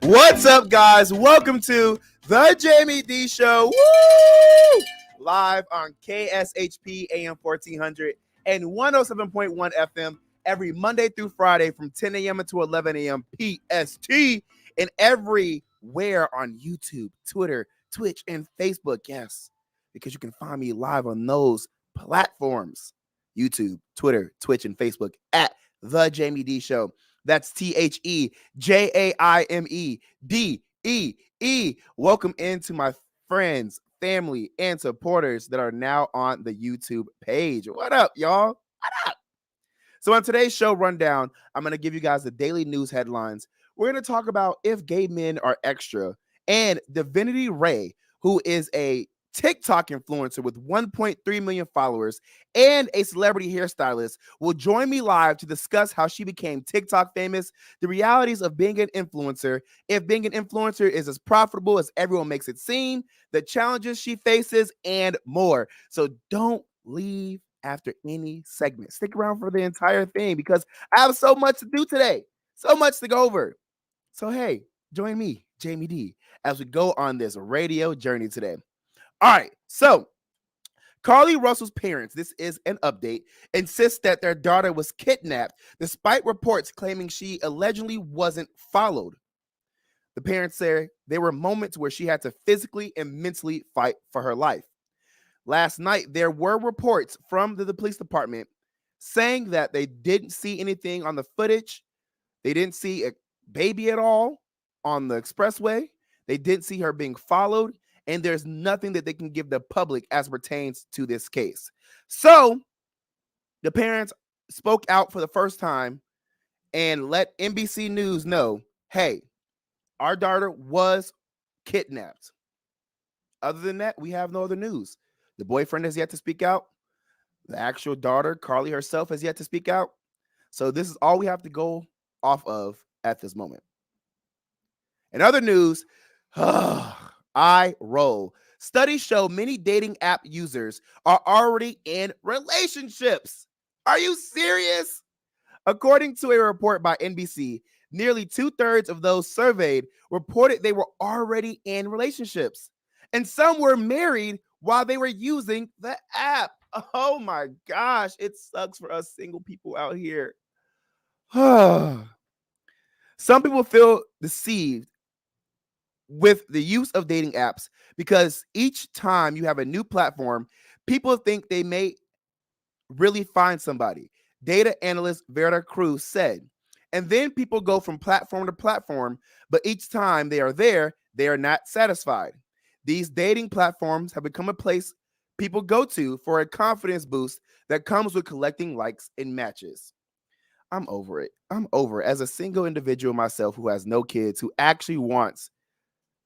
What's up, guys? Welcome to the Jamie D Show. Woo! Live on KSHP AM 1400 and 107.1 FM every Monday through Friday from 10 a.m. to 11 a.m. PST, and everywhere on YouTube, Twitter, Twitch, and Facebook. Yes, because you can find me live on those platforms: YouTube, Twitter, Twitch, and Facebook at the Jamie D Show. That's TheJaimedee. Welcome into my friends, family, and supporters that are now on the YouTube page. What up, y'all? What up? So on today's show rundown, I'm going to give you guys the daily news headlines. We're going to talk about if gay men are extra, and Divinity Ray, who is a TikTok influencer with 1.3 million followers and a celebrity hairstylist, will join me live to discuss how she became TikTok famous, the realities of being an influencer, if being an influencer is as profitable as everyone makes it seem, the challenges she faces, and more. So don't leave after any segment. Stick around for the entire thing because I have so much to do today, so much to go over. So hey, join me, Jamie D, as we go on this radio journey today. All right, so Carly Russell's parents, this is an update, insist that their daughter was kidnapped despite reports claiming she allegedly wasn't followed. The parents say there were moments where she had to physically and mentally fight for her life. Last night, there were reports from the police department saying that they didn't see anything on the footage. They didn't see a baby at all on the expressway. They didn't see her being followed. And there's nothing that they can give the public as pertains to this case. So the parents spoke out for the first time and let NBC News know, hey, our daughter was kidnapped. Other than that, we have no other news. The boyfriend has yet to speak out. The actual daughter, Carly herself, has yet to speak out. So this is all we have to go off of at this moment. In other news, I roll. Studies show many dating app users are already in relationships. Are you serious? According to a report by NBC, nearly 2/3 of those surveyed reported they were already in relationships. And some were married while they were using the app. Oh my gosh, it sucks for us single people out here. Some people feel deceived with the use of dating apps because each time you have a new platform, people think they may really find somebody. Data analyst Vera Cruz said. And then people go from platform to platform, but each time they are there, they are not satisfied. These dating platforms have become a place people go to for a confidence boost that comes with collecting likes and matches. I'm over it. I'm over it. As a single individual myself who has no kids, who actually wants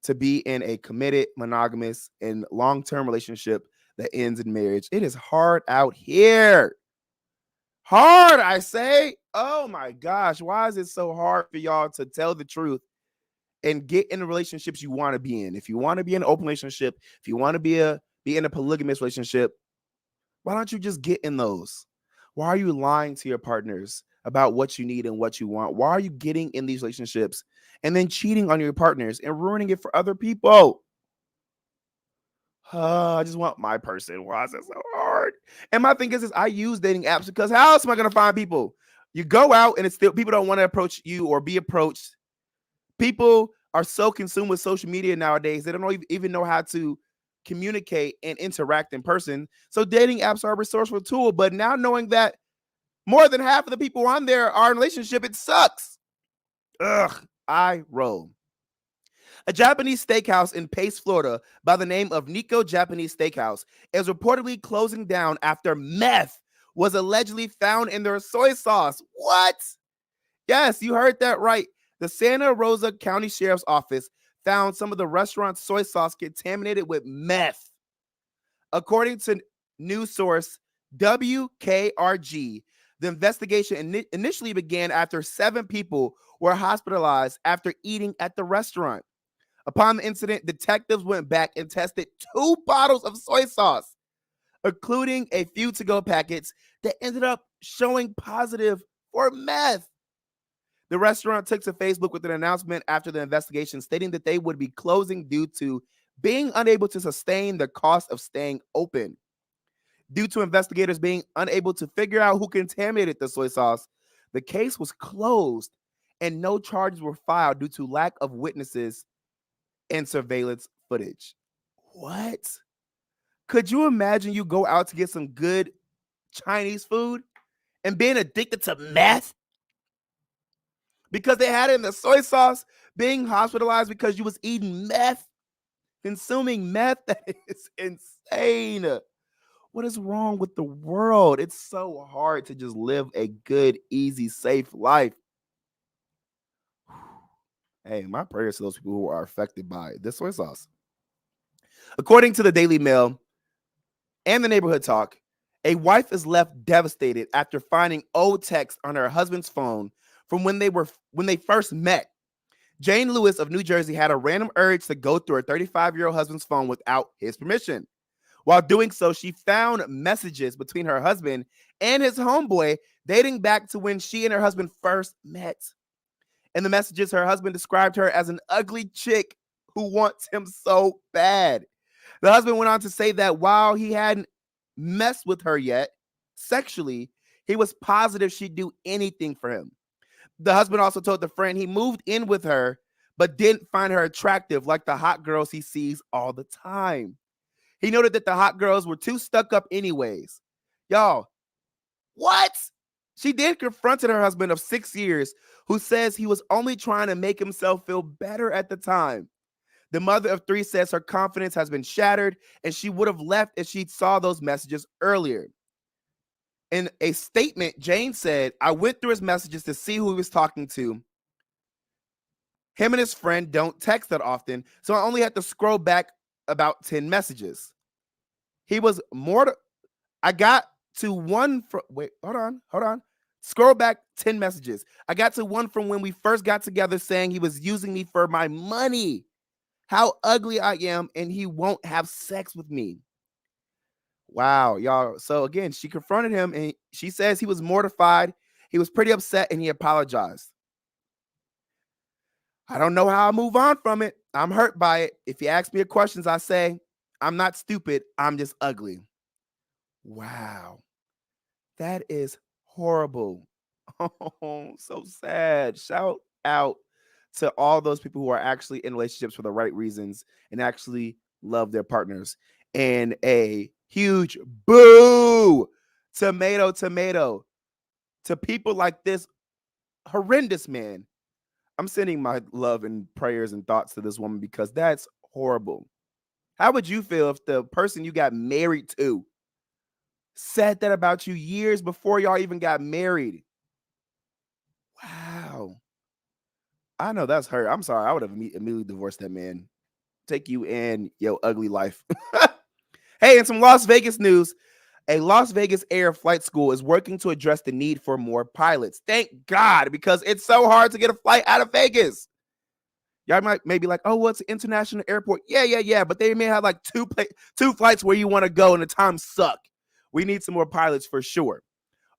to be in a committed, monogamous, and long-term relationship that ends in marriage. It is hard out here. Hard, I say. Oh my gosh. Why is it so hard for y'all to tell the truth and get in the relationships you want to be in? If you want to be in an open relationship, if you want to be in a polygamous relationship, why don't you just get in those? Why are you lying to your partners about what you need and what you want? Why are you getting in these relationships and then cheating on your partners and ruining it for other people? I just want my person. Why is it so hard? And my thing is I use dating apps because how else am I going to find people? You go out and it's still people don't want to approach you or be approached. People are so consumed with social media nowadays, they don't even know how to communicate and interact in person. So dating apps are a resourceful tool. But now knowing that more than half of the people on there are in a relationship, it sucks. Ugh, I roll. A Japanese steakhouse in Pace, Florida, by the name of Nico Japanese Steakhouse, is reportedly closing down after meth was allegedly found in their soy sauce. What? Yes, you heard that right. The Santa Rosa County Sheriff's Office found some of the restaurant's soy sauce contaminated with meth. According to news source WKRG, the investigation initially began after 7 people were hospitalized after eating at the restaurant. Upon the incident, detectives went back and tested 2 bottles of soy sauce, including a few to-go packets that ended up showing positive for meth. The restaurant took to Facebook with an announcement after the investigation stating that they would be closing due to being unable to sustain the cost of staying open. Due to investigators being unable to figure out who contaminated the soy sauce, the case was closed and no charges were filed due to lack of witnesses and surveillance footage. What? Could you imagine you go out to get some good Chinese food and being addicted to meth because they had it in the soy sauce, being hospitalized because you was eating meth, consuming meth? That is insane. What is wrong with the world? It's so hard to just live a good, easy, safe life. Hey, my prayers to those people who are affected by this soy sauce. According to the Daily Mail and the Neighborhood Talk, a wife is left devastated after finding old texts on her husband's phone from when they first met. Jane Lewis of New Jersey had a random urge to go through her 35-year-old husband's phone without his permission. While doing so, she found messages between her husband and his homeboy dating back to when she and her husband first met. In the messages, her husband described her as an ugly chick who wants him so bad. The husband went on to say that while he hadn't messed with her yet sexually, he was positive she'd do anything for him. The husband also told the friend he moved in with her, but didn't find her attractive like the hot girls he sees all the time. He noted that the hot girls were too stuck up anyways. Y'all, what? She then confronted her husband of 6 years, who says he was only trying to make himself feel better at the time. The mother of 3 says her confidence has been shattered and she would have left if she saw those messages earlier. In a statement, Jane said, "I went through his messages to see who he was talking to. Him and his friend don't text that often, so I only had to scroll back about 10 messages. He was more. I got to one from. Wait, hold on. Scroll back 10 messages. I got to one from when we first got together saying he was using me for my money. How ugly I am, and he won't have sex with me." Wow, y'all. So again, she confronted him and she says he was mortified. He was pretty upset and he apologized. I don't know how I move on from it. I'm hurt by it. If you ask me questions, I say, I'm not stupid. I'm just ugly. Wow. That is horrible. Oh, so sad. Shout out to all those people who are actually in relationships for the right reasons and actually love their partners. And a huge boo, tomato, to people like this horrendous man. I'm sending my love and prayers and thoughts to this woman because that's horrible. How would you feel if the person you got married to said that about you years before y'all even got married? Wow. I know that's hurt. I'm sorry. I would have immediately divorced that man. Take you and your ugly life. Hey, in some Las Vegas news, a Las Vegas Air flight school is working to address the need for more pilots. Thank God, because it's so hard to get a flight out of Vegas. Y'all might maybe like, oh, what's an international airport? Yeah. But they may have like two flights where you want to go and the times suck. We need some more pilots for sure.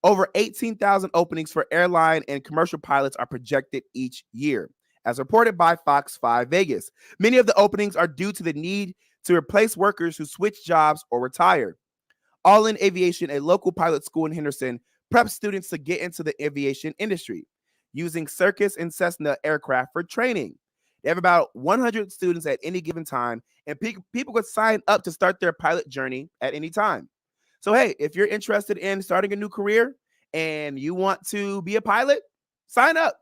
Over 18,000 openings for airline and commercial pilots are projected each year, as reported by Fox 5 Vegas. Many of the openings are due to the need to replace workers who switch jobs or retire. All in Aviation, a local pilot school in Henderson, preps students to get into the aviation industry, using Cirrus and Cessna aircraft for training. They have about 100 students at any given time, and people could sign up to start their pilot journey at any time. So, hey, if you're interested in starting a new career and you want to be a pilot, sign up.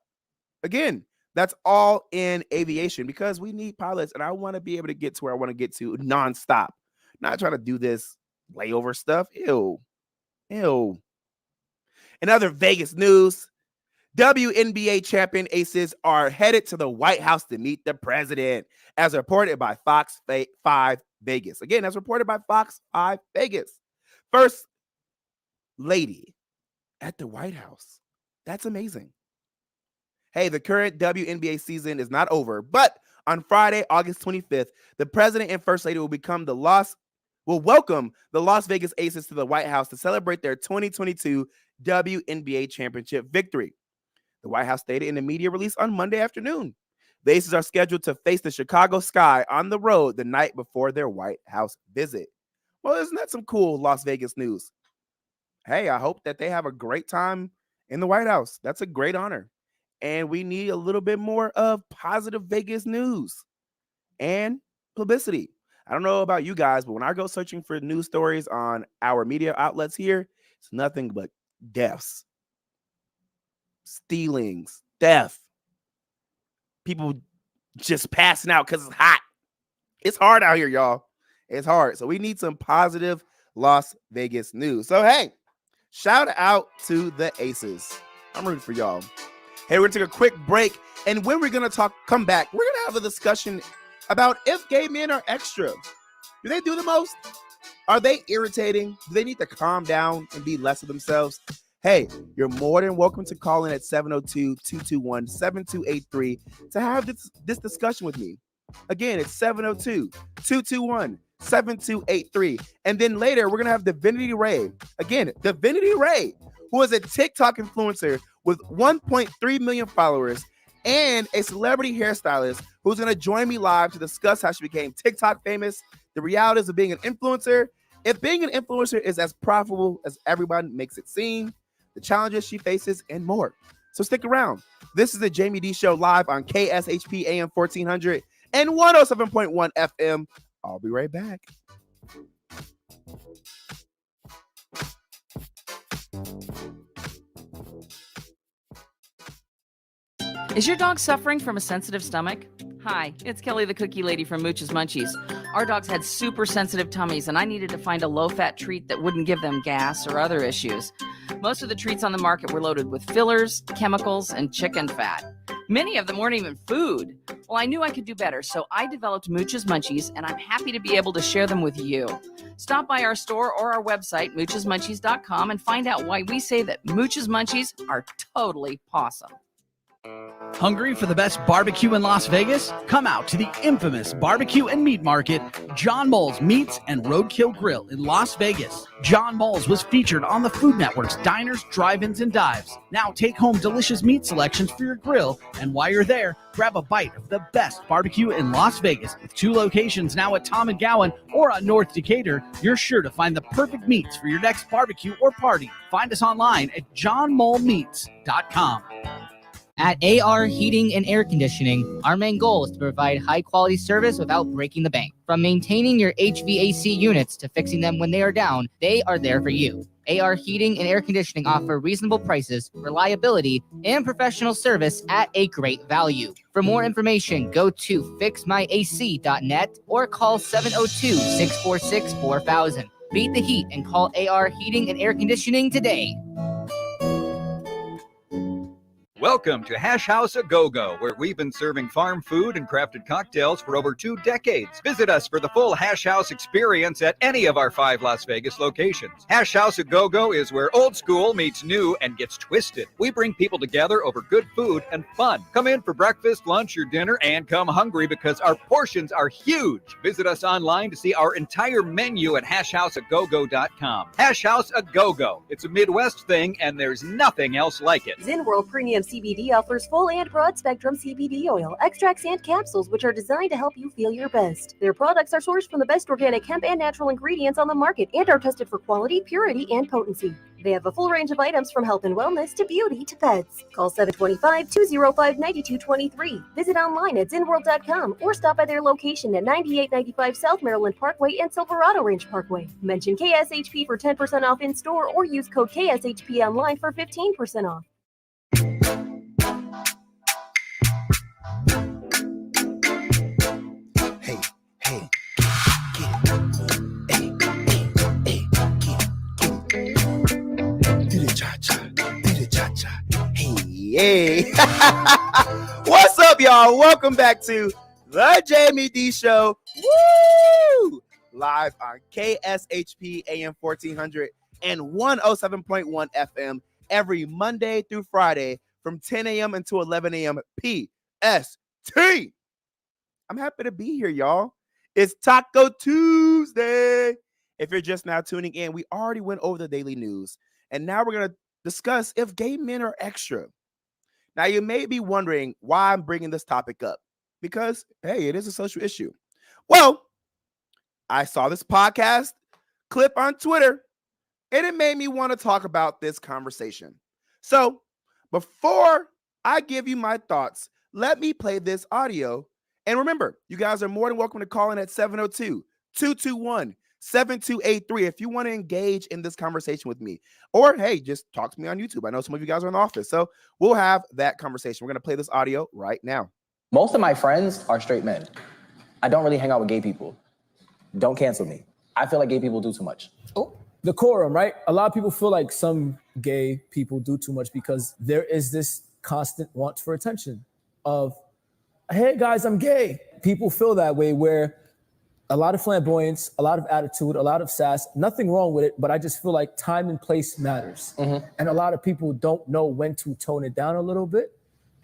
Again, that's all in aviation because we need pilots, and I want to be able to get to where I want to get to nonstop. Not trying to do this layover stuff. Ew. In other Vegas news, WNBA champion Aces are headed to the White House to meet the president, as reported by Fox 5 Vegas. Again, as reported by Fox 5 Vegas. First lady at the White House. That's amazing. Hey, the current WNBA season is not over, but on Friday, August 25th, the president and first lady will welcome the Las Vegas Aces to the White House to celebrate their 2022 WNBA championship victory. the White House stated in a media release on Monday afternoon. The Aces are scheduled to face the Chicago Sky on the road the night before their White House visit. Well, isn't that some cool Las Vegas news? Hey, I hope that they have a great time in the White House. That's a great honor. And we need a little bit more of positive Vegas news and publicity. I don't know about you guys, but when I go searching for news stories on our media outlets here, it's nothing but deaths, stealings, death, people just passing out because it's hot. It's hard out here, y'all. It's hard. So we need some positive Las Vegas news. So, hey, shout out to the Aces. I'm rooting for y'all. Hey, we're going to take a quick break. And when we're going to come back, we're going to have a discussion about if gay men are extra. Do they do the most? Are they irritating? Do they need to calm down and be less of themselves? Hey, you're more than welcome to call in at 702-221-7283 to have this discussion with me. Again, it's 702-221-7283. And then later, we're going to have Divinity Ray. Again, Divinity Ray, who is a TikTok influencer with 1.3 million followers and a celebrity hairstylist who's going to join me live to discuss how she became TikTok famous, the realities of being an influencer, if being an influencer is as profitable as everyone makes it seem, the challenges she faces, and more. So stick around. This is the Jaime D Show live on KSHP AM 1400 and 107.1 FM. I'll be right back. Is your dog suffering from a sensitive stomach? Hi, it's Kelly the Cookie Lady from Mooch's Munchies. Our dogs had super sensitive tummies, and I needed to find a low-fat treat that wouldn't give them gas or other issues. Most of the treats on the market were loaded with fillers, chemicals, and chicken fat. Many of them weren't even food. Well, I knew I could do better, so I developed Mooch's Munchies, and I'm happy to be able to share them with you. Stop by our store or our website, moochesmunchies.com, and find out why we say that Mooch's Munchies are totally pawsome. Hungry for the best barbecue in Las Vegas? Come out to the infamous barbecue and meat market, John Mole's Meats and Roadkill Grill in Las Vegas. John Mole's was featured on the Food Network's Diners, Drive-Ins, and Dives. Now take home delicious meat selections for your grill, and while you're there, grab a bite of the best barbecue in Las Vegas. With 2 locations now at Tom and Gowan or on North Decatur, you're sure to find the perfect meats for your next barbecue or party. Find us online at johnmolemeats.com. At AR Heating and Air Conditioning, our main goal is to provide high-quality service without breaking the bank. From maintaining your HVAC units to fixing them when they are down, they are there for you. AR Heating and Air Conditioning offer reasonable prices, reliability, and professional service at a great value. For more information, go to fixmyac.net or call 702-646-4000. Beat the heat and call AR Heating and Air Conditioning today. Welcome to Hash House A Go-Go, where we've been serving farm food and crafted cocktails for over 2 decades. Visit us for the full Hash House experience at any of our 5 Las Vegas locations. Hash House A Go-Go is where old school meets new and gets twisted. We bring people together over good food and fun. Come in for breakfast, lunch, or dinner, and come hungry because our portions are huge. Visit us online to see our entire menu at hashhouseagogo.com. Hash House A Go-Go. It's a Midwest thing, and there's nothing else like it. Zen World Premium CBD offers full and broad spectrum CBD oil, extracts, and capsules, which are designed to help you feel your best. Their products are sourced from the best organic hemp and natural ingredients on the market and are tested for quality, purity, and potency. They have a full range of items from health and wellness to beauty to pets. Call 725-205-9223. Visit online at zenworld.com or stop by their location at 9895 South Maryland Parkway and Silverado Range Parkway. Mention KSHP for 10% off in store or use code KSHP online for 15% off. Hey, what's up, y'all? Welcome back to the Jaime D Show. Woo! Live on KSHP AM 1400 and 107.1 FM every Monday through Friday from 10 a.m. until 11 a.m. PST. I'm happy to be here, y'all. It's Taco Tuesday. If you're just now tuning in, we already went over the daily news, and now we're going to discuss if gay men are extra. Now, you may be wondering why I'm bringing this topic up because, hey, it is a social issue. Well, I saw this podcast clip on Twitter and it made me want to talk about this conversation. So, before I give you my thoughts, let me play this audio. And remember, you guys are more than welcome to call in at 702-221-7283 if you want to engage in this conversation with me. Or, hey, just talk to me on YouTube. I know some of you guys are in the office, so we'll have that conversation. We're going to play this audio right now. Most of my friends are straight men. I don't really hang out with gay people. Don't cancel me. I feel like gay people do too much. Oh. Decorum, right? A lot of people feel like some gay people do too much because there is this constant want for attention of, hey guys, I'm gay. People feel that way where a lot of flamboyance, a lot of attitude, a lot of sass, nothing wrong with it, but I just feel like time and place matters. Mm-hmm. And a lot of people don't know when to tone it down a little bit.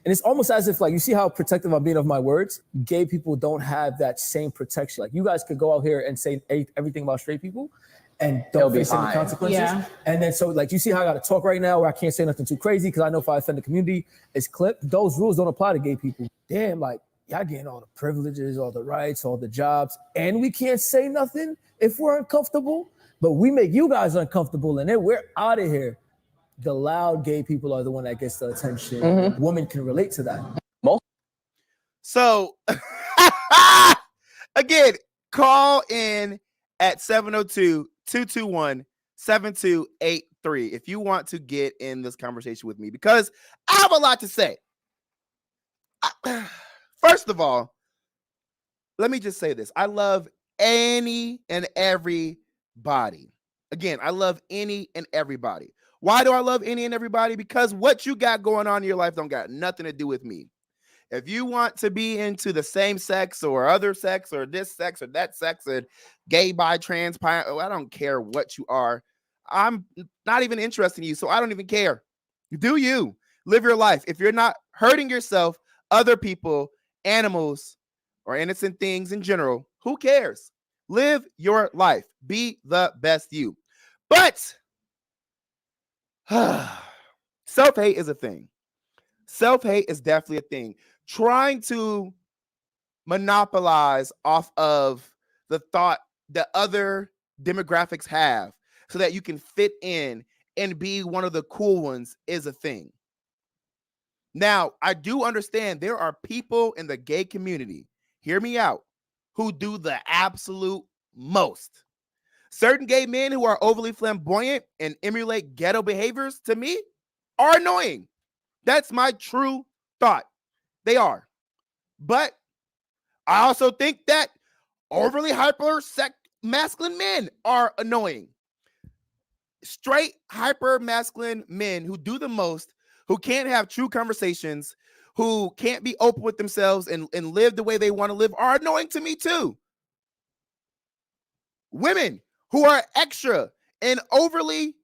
And it's almost as if, like, you see how protective I'm being of my words? Gay people don't have that same protection. Like, you guys could go out here and say everything about straight people and don't face any consequences. Yeah. And then so, like, you see how I got to talk right now where I can't say nothing too crazy because I know if I offend the community, it's clipped. Those rules don't apply to gay people. Damn, like, y'all getting all the privileges, all the rights, all the jobs, and we can't say nothing if we're uncomfortable, but we make you guys uncomfortable and then we're out of here. The loud gay people are the one that gets the attention. Mm-hmm. Women can relate to that. So, again, call in at 702-221-7283 if you want to get in this conversation with me, because I have a lot to say. First of all, let me just say this. I love any and everybody. Again, I love any and everybody. Why do I love any and everybody? Because what you got going on in your life don't got nothing to do with me. If you want to be into the same sex or other sex or this sex or that sex or gay, bi, trans, I don't care what you are. I'm not even interested in you, so I don't even care. Do you. Live your life. If you're not hurting yourself, other people, animals, or innocent things in general, who cares? Live your life. Be the best you. But self-hate is a thing. Self-hate is definitely a thing. Trying to monopolize off of the thought that other demographics have so that you can fit in and be one of the cool ones is a thing. Now, I do understand there are people in the gay community, hear me out, who do the absolute most. Certain gay men who are overly flamboyant and emulate ghetto behaviors, to me, are annoying. That's my true thought. They are. But I also think that overly masculine men are annoying. Straight hyper masculine men who do the most, who can't have true conversations, who can't be open with themselves and live the way they want to live are annoying to me too. Women who are extra and overly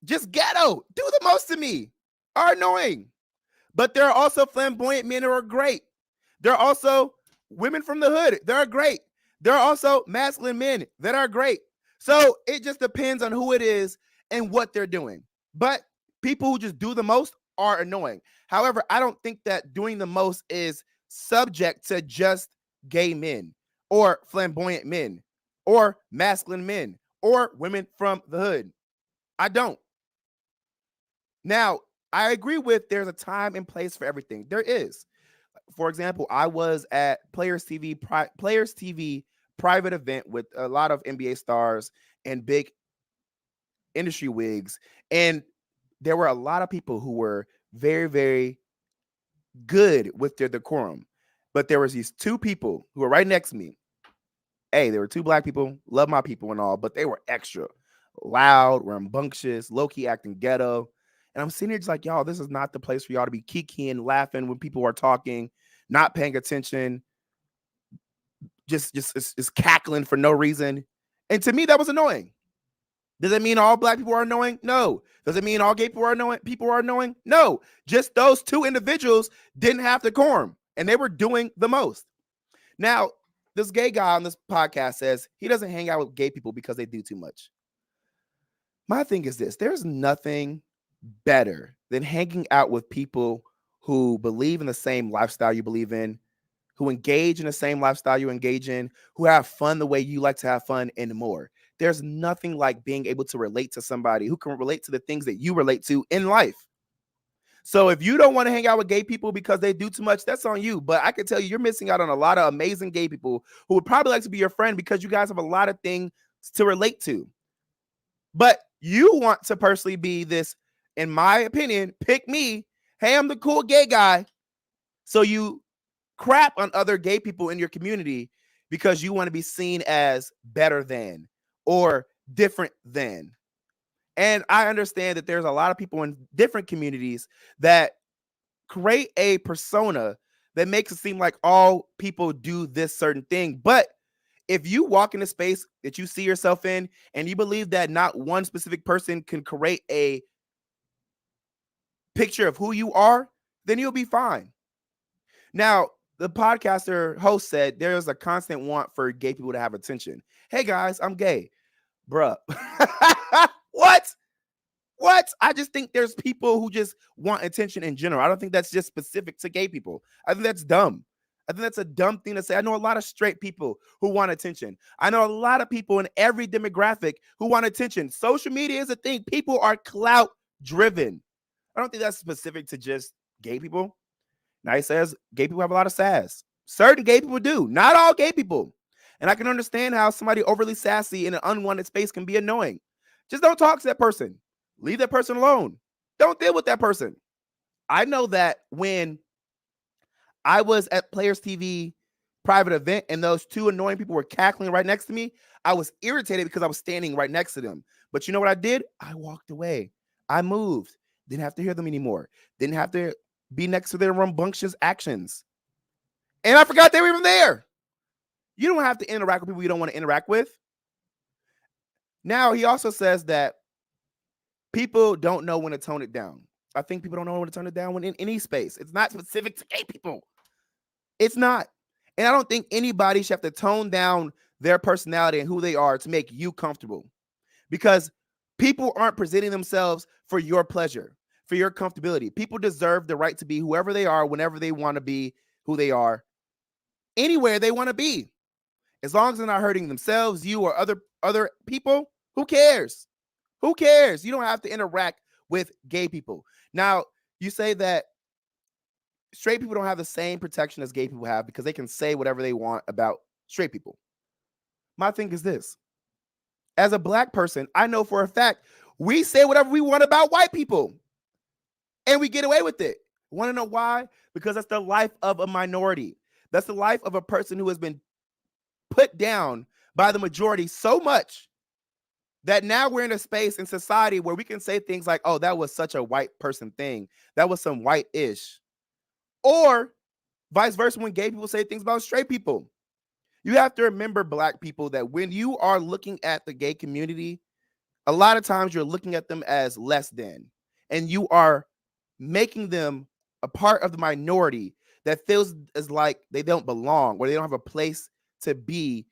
just ghetto, do the most to me, are annoying. But there are also flamboyant men who are great. There are also women from the hood that are great. There are also masculine men that are great. So it just depends on who it is and what they're doing. But people who just do the most are annoying. However, I don't think that doing the most is subject to just gay men or flamboyant men or masculine men or women from the hood. I don't. Now, I agree with there's a time and place for everything. There is. For example, I was at Players TV private event with a lot of NBA stars and big industry wigs, and there were a lot of people who were very, very good with their decorum. But there was these two people who were right next to me. Hey, there were two black people, love my people and all, but they were extra loud, rambunctious, low-key acting ghetto. And I'm sitting here just like, y'all, this is not the place for y'all to be kikiing, laughing when people are talking, not paying attention, just cackling for no reason. And to me, that was annoying. Does it mean all black people are annoying? No. Does it mean all gay people are annoying? No. Just those two individuals didn't have decorum, and they were doing the most. Now, this gay guy on this podcast says he doesn't hang out with gay people because they do too much. My thing is this. There's nothing better than hanging out with people who believe in the same lifestyle you believe in, who engage in the same lifestyle you engage in, who have fun the way you like to have fun, and more. There's nothing like being able to relate to somebody who can relate to the things that you relate to in life. So if you don't want to hang out with gay people because they do too much, that's on you. But I can tell you, you're missing out on a lot of amazing gay people who would probably like to be your friend because you guys have a lot of things to relate to. But you want to personally be this, in my opinion, pick me. Hey, I'm the cool gay guy. So you crap on other gay people in your community because you want to be seen as better than or different than. And I understand that there's a lot of people in different communities that create a persona that makes it seem like all people do this certain thing. But if you walk in a space that you see yourself in and you believe that not one specific person can create a picture of who you are, then you'll be fine. Now, the podcaster host said there's a constant want for gay people to have attention. Hey guys, I'm gay. Bruh. What? What? I just think there's people who just want attention in general. I don't think that's just specific to gay people. I think that's dumb. I think that's a dumb thing to say. I know a lot of straight people who want attention. I know a lot of people in every demographic who want attention. Social media is a thing. People are clout driven. I don't think that's specific to just gay people. Now he says gay people have a lot of sass. Certain gay people do. Not all gay people. And I can understand how somebody overly sassy in an unwanted space can be annoying. Just don't talk to that person. Leave that person alone. Don't deal with that person. I know that when I was at Players TV private event and those two annoying people were cackling right next to me, I was irritated because I was standing right next to them. But you know what I did? I walked away. I moved. Didn't have to hear them anymore. Didn't have to be next to their rambunctious actions. And I forgot they were even there. You don't have to interact with people you don't want to interact with. Now, he also says that people don't know when to tone it down. I think people don't know when to tone it down when in any space. It's not specific to gay people. It's not. And I don't think anybody should have to tone down their personality and who they are to make you comfortable. Because people aren't presenting themselves for your pleasure, for your comfortability. People deserve the right to be whoever they are, whenever they want to be who they are, anywhere they want to be. As long as they're not hurting themselves, you, or other people, who cares? Who cares? You don't have to interact with gay people. Now, you say that straight people don't have the same protection as gay people have because they can say whatever they want about straight people. My thing is this. As a black person, I know for a fact we say whatever we want about white people and we get away with it. Want to know why? Because that's the life of a minority. That's the life of a person who has been put down by the majority so much that now we're in a space in society where we can say things like, oh, that was such a white person thing. That was some white-ish. Or vice versa, when gay people say things about straight people. You have to remember, black people, that when you are looking at the gay community, a lot of times you're looking at them as less than, and you are making them a part of the minority that feels as like they don't belong or they don't have a place to be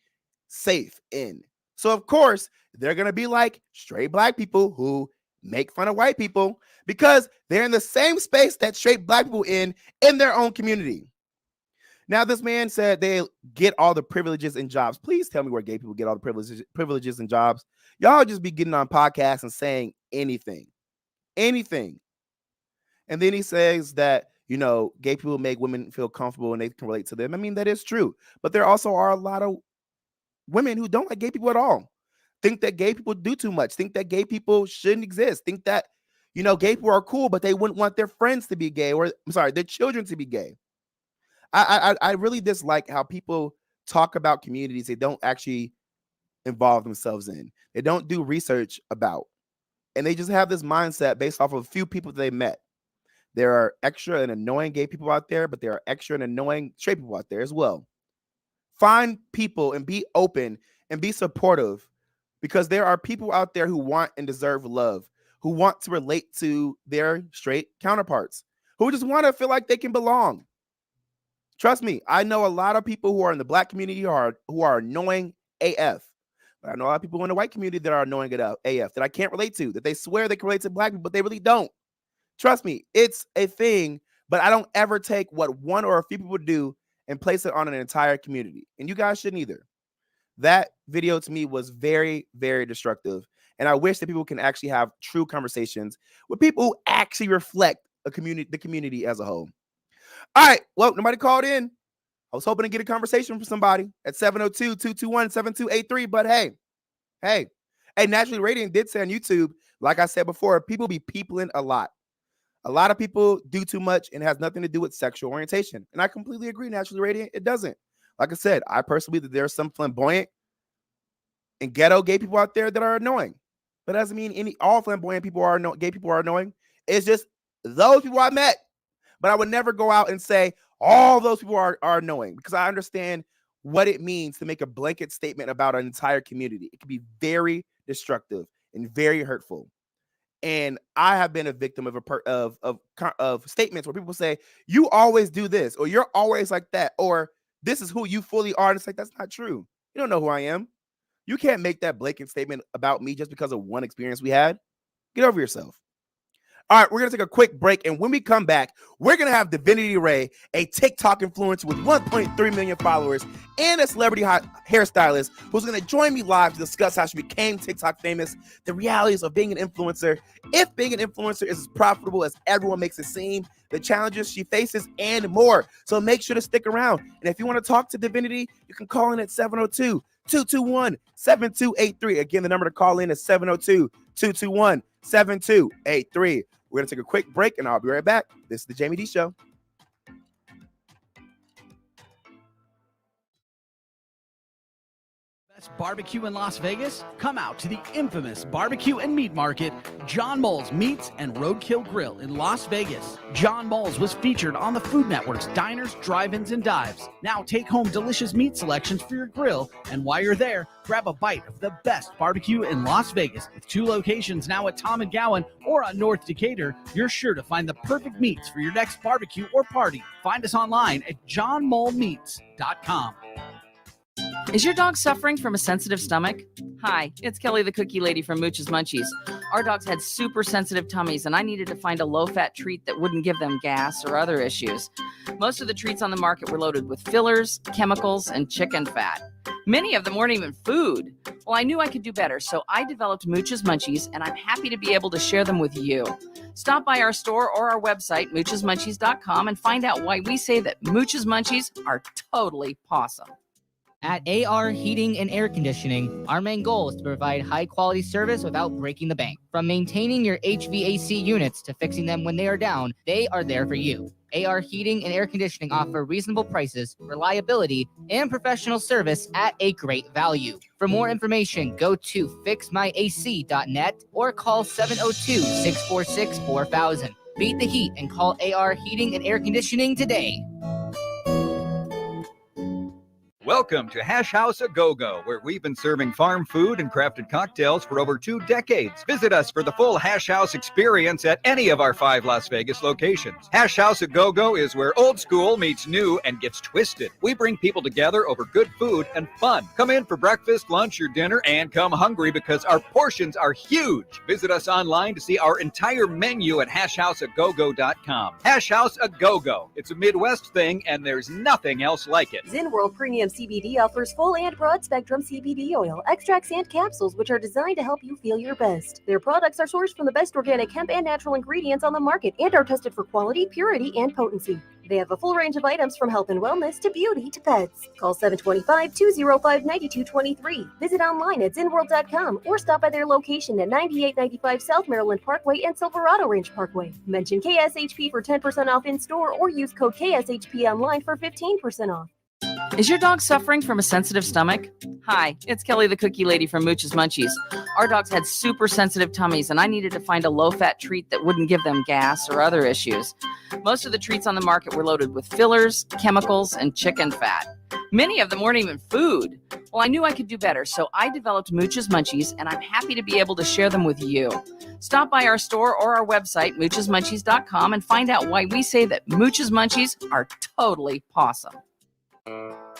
safe in. So, of course, they're going to be like straight black people who make fun of white people because they're in the same space that straight black people in their own community. Now, this man said they get all the privileges and jobs. Please tell me where gay people get all the privileges and jobs. Y'all just be getting on podcasts and saying anything. And then he says that, gay people make women feel comfortable and they can relate to them. I mean, that is true. But there also are a lot of women who don't like gay people at all. Think that gay people do too much. Think that gay people shouldn't exist. Think that, gay people are cool, but they wouldn't want their friends to be gay, or their children to be gay. I really dislike how people talk about communities they don't actually involve themselves in. They don't do research about. And they just have this mindset based off of a few people that they met. There are extra and annoying gay people out there, but there are extra and annoying straight people out there as well. Find people and be open and be supportive, because there are people out there who want and deserve love, who want to relate to their straight counterparts, who just want to feel like they can belong. Trust me, I know a lot of people who are in the black community who are annoying AF. But I know a lot of people in the white community that are annoying AF that I can't relate to, that they swear they can relate to black people, but they really don't. Trust me, it's a thing, but I don't ever take what one or a few people do and place it on an entire community. And you guys shouldn't either. That video to me was very, very destructive. And I wish that people can actually have true conversations with people who actually reflect the community as a whole. All right. Well, nobody called in. I was hoping to get a conversation from somebody at 702-221-7283. But hey, Naturally Radiant did say on YouTube, like I said before, people be peopling a lot. A lot of people do too much and it has nothing to do with sexual orientation. And I completely agree, Naturally Radiant, it doesn't. Like I said, I personally believe that there are some flamboyant and ghetto gay people out there that are annoying. But it doesn't mean all flamboyant people are gay people are annoying. It's just those people I met. But I would never go out and say all those people are annoying, because I understand what it means to make a blanket statement about an entire community. It can be very destructive and very hurtful. And I have been a victim of statements where people say, you always do this, or you're always like that, or this is who you fully are. And it's like, that's not true. You don't know who I am. You can't make that blanket statement about me just because of one experience we had. Get over yourself. All right, we're going to take a quick break. And when we come back, we're going to have Divinity Ray, a TikTok influencer with 1.3 million followers and a celebrity hairstylist, who's going to join me live to discuss how she became TikTok famous, the realities of being an influencer, if being an influencer is as profitable as everyone makes it seem, the challenges she faces, and more. So make sure to stick around. And if you want to talk to Divinity, you can call in at 702-221-7283. Again, the number to call in is 702-221-7283. We're going to take a quick break, and I'll be right back. This is the Jaime D Show. Best barbecue in Las Vegas? Come out to the infamous Barbecue and Meat Market, John Moles Meats and Roadkill Grill in Las Vegas. John Moles was featured on the Food Network's Diners, Drive-Ins, and Dives. Now take home delicious meat selections for your grill, and while you're there, grab a bite of the best barbecue in Las Vegas. With 2 locations now at Tom and Gowan or on North Decatur, you're sure to find the perfect meats for your next barbecue or party. Find us online at johnmolemeats.com. Is your dog suffering from a sensitive stomach? Hi, it's Kelly the Cookie Lady from Mooch's Munchies. Our dogs had super sensitive tummies, and I needed to find a low-fat treat that wouldn't give them gas or other issues. Most of the treats on the market were loaded with fillers, chemicals, and chicken fat. Many of them weren't even food. Well, I knew I could do better, so I developed Mooch's Munchies, and I'm happy to be able to share them with you. Stop by our store or our website, moochesmunchies.com, and find out why we say that Mooch's Munchies are totally pawsome. At AR Heating and Air Conditioning, our main goal is to provide high-quality service without breaking the bank. From maintaining your HVAC units to fixing them when they are down, they are there for you. AR Heating and Air Conditioning offer reasonable prices, reliability, and professional service at a great value. For more information, go to fixmyac.net or call 702-646-4000. Beat the heat and call AR Heating and Air Conditioning today. Welcome to Hash House A Go-Go, where we've been serving farm food and crafted cocktails for over 2 decades. Visit us for the full Hash House experience at any of our 5 Las Vegas locations. Hash House A Go-Go is where old school meets new and gets twisted. We bring people together over good food and fun. Come in for breakfast, lunch, or dinner, and come hungry because our portions are huge. Visit us online to see our entire menu at hashhouseagogo.com. Hash House A Go-Go. It's a Midwest thing, and there's nothing else like it. Zen World Premium CBD offers full and broad spectrum CBD oil, extracts, and capsules, which are designed to help you feel your best. Their products are sourced from the best organic hemp and natural ingredients on the market and are tested for quality, purity, and potency. They have a full range of items from health and wellness to beauty to pets. Call 725-205-9223. Visit online at zenworld.com or stop by their location at 9895 South Maryland Parkway and Silverado Range Parkway. Mention KSHP for 10% off in store or use code KSHP online for 15% off. Is your dog suffering from a sensitive stomach? Hi, it's Kelly the Cookie Lady from Mooch's Munchies. Our dogs had super sensitive tummies, and I needed to find a low-fat treat that wouldn't give them gas or other issues. Most of the treats on the market were loaded with fillers, chemicals, and chicken fat. Many of them weren't even food. Well, I knew I could do better, so I developed Mooch's Munchies, and I'm happy to be able to share them with you. Stop by our store or our website, moochesmunchies.com, and find out why we say that Mooch's Munchies are totally pawsome.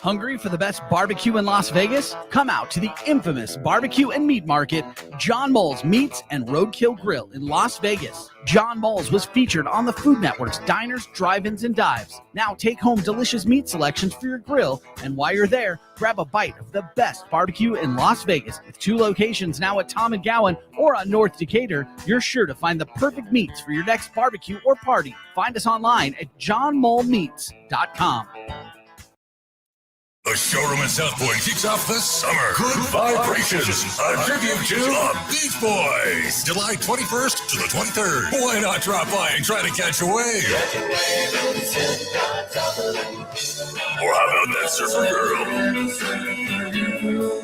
Hungry for the best barbecue in Las Vegas? Come out to the infamous barbecue and meat market, John Moles Meats and Roadkill Grill in Las Vegas. John Moles was featured on the Food Network's Diners, Drive-Ins, and Dives. Now take home delicious meat selections for your grill, and while you're there, grab a bite of the best barbecue in Las Vegas. With 2 locations now at Tom and Gowan or on North Decatur, you're sure to find the perfect meats for your next barbecue or party. Find us online at johnmolemeats.com. The showroom in South Point kicks off the summer. Good Vibrations, a tribute to the Beach Boys. July 21st to the 23rd. Why not drop by and try to catch a wave? Or how about that surfer girl?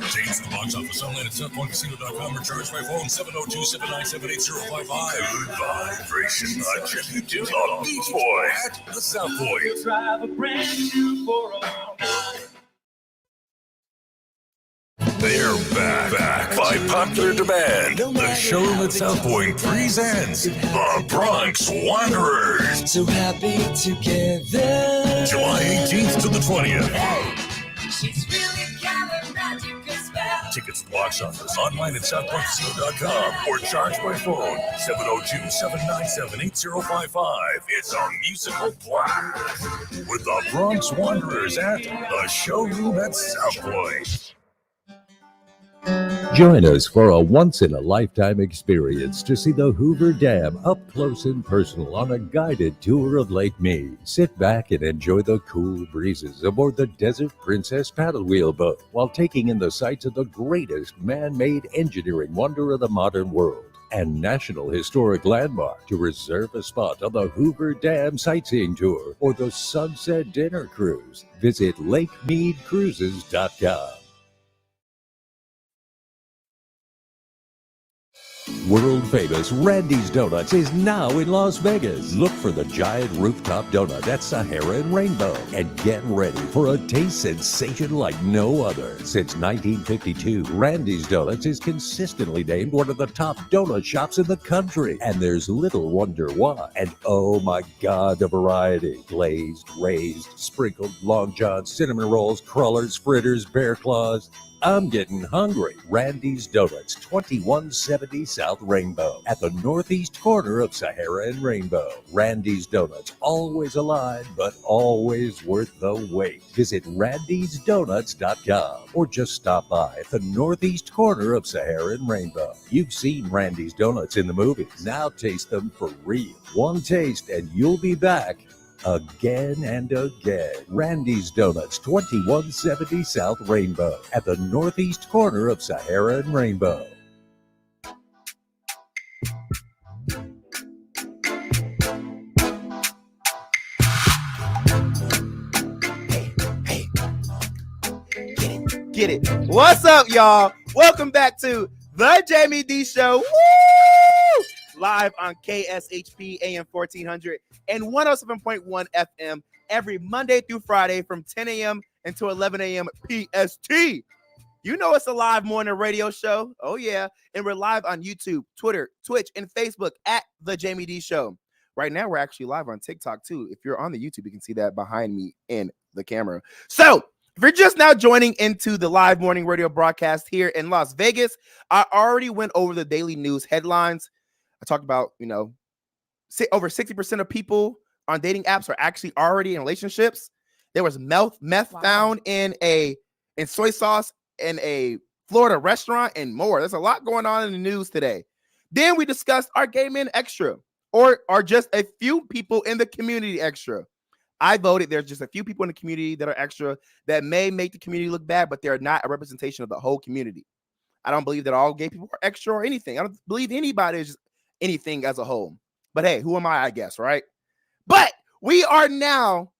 Tickets to the box office online at SouthPointCasino.com or charged by phone 702-797-8055. Good Vibrations, a tribute to the Beach Boys at the South Point. Drive a brand new 409. They're back by popular demand. The showroom at South Point presents the Bronx Wanderers. So happy together. July 18th to the 20th. She's really got a magical spell. Tickets to box office online at SouthPointCasino.com or charged by phone 702-797-8055. It's a musical blast with the Bronx Wanderers at the showroom at South Point. Join us for a once-in-a-lifetime experience to see the Hoover Dam up close and personal on a guided tour of Lake Mead. Sit back and enjoy the cool breezes aboard the Desert Princess paddle wheel boat while taking in the sights of the greatest man-made engineering wonder of the modern world and National Historic Landmark. To reserve a spot on the Hoover Dam sightseeing tour or the Sunset Dinner Cruise, visit LakeMeadCruises.com. World famous Randy's Donuts is now in Las Vegas. Look for the giant rooftop donut at Sahara and Rainbow and get ready for a taste sensation like no other. Since 1952, Randy's Donuts is consistently named one of the top donut shops in the country. And there's little wonder why. And oh my God, the variety. Glazed, raised, sprinkled, long johns, cinnamon rolls, crullers, fritters, bear claws. I'm getting hungry. Randy's Donuts, 2170 South Rainbow, at the northeast corner of Sahara and Rainbow. Randy's Donuts, always alive, but always worth the wait. Visit randysdonuts.com or just stop by at the northeast corner of Sahara and Rainbow. You've seen Randy's Donuts in the movies. Now taste them for real. One taste and you'll be back again and again. Randy's Donuts, 2170 South Rainbow, at the northeast corner of Sahara and Rainbow. Get it. What's up, y'all? Welcome back to the Jamie D Show. Woo! Live on KSHP AM 1400 and 107.1 FM every Monday through Friday from 10 a.m. until 11 a.m. PST. You know it's a live morning radio show. Oh, yeah. And we're live on YouTube, Twitter, Twitch, and Facebook at The Jamie D Show. Right now, we're actually live on TikTok, too. If you're on the YouTube, you can see that behind me in the camera. So, if you're just now joining into the live morning radio broadcast here in Las Vegas, I already went over the daily news headlines. I talked about, over 60% of people on dating apps are actually already in relationships. There was meth found in soy sauce in a Florida restaurant and more. There's a lot going on in the news today. Then we discussed our gay men extra, or are just a few people in the community extra. I voted there's just a few people in the community that are extra that may make the community look bad, but they're not a representation of the whole community. I don't believe that all gay people are extra or anything. I don't believe anybody is just anything as a whole. But hey, who am I guess, right? But we are now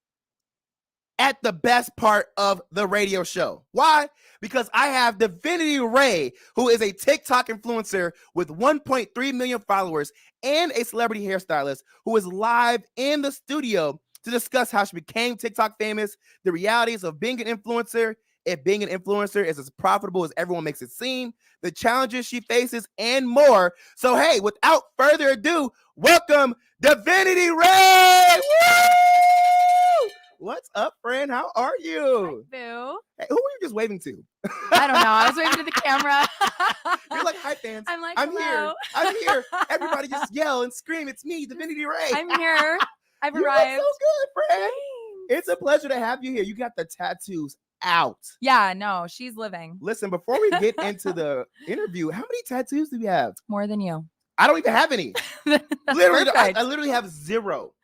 at the best part of the radio show. Why? Because I have Divinity Ray, who is a TikTok influencer with 1.3 million followers and a celebrity hairstylist, who is live in the studio to discuss how she became TikTok famous, the realities of being an influencer, if being an influencer is as profitable as everyone makes it seem, the challenges she faces, and more. So, hey, without further ado, welcome Divinity Ray! Woo! What's up, friend? How are you? Boo. Hey, who were you just waving to? I don't know. I was waving to the camera. You're like, hi, fans. I'm like, I'm hello. here. I'm here. Everybody just yell and scream. It's me, Divinity Ray. I'm here. I've You arrived. look so good, friend. Thanks. It's a pleasure to have you here. You got the tattoos out. Yeah, no, she's living. Listen, before we get into the interview, how many tattoos do we have? More than you. I don't even have any. That's Literally, I perfect. literally have 0.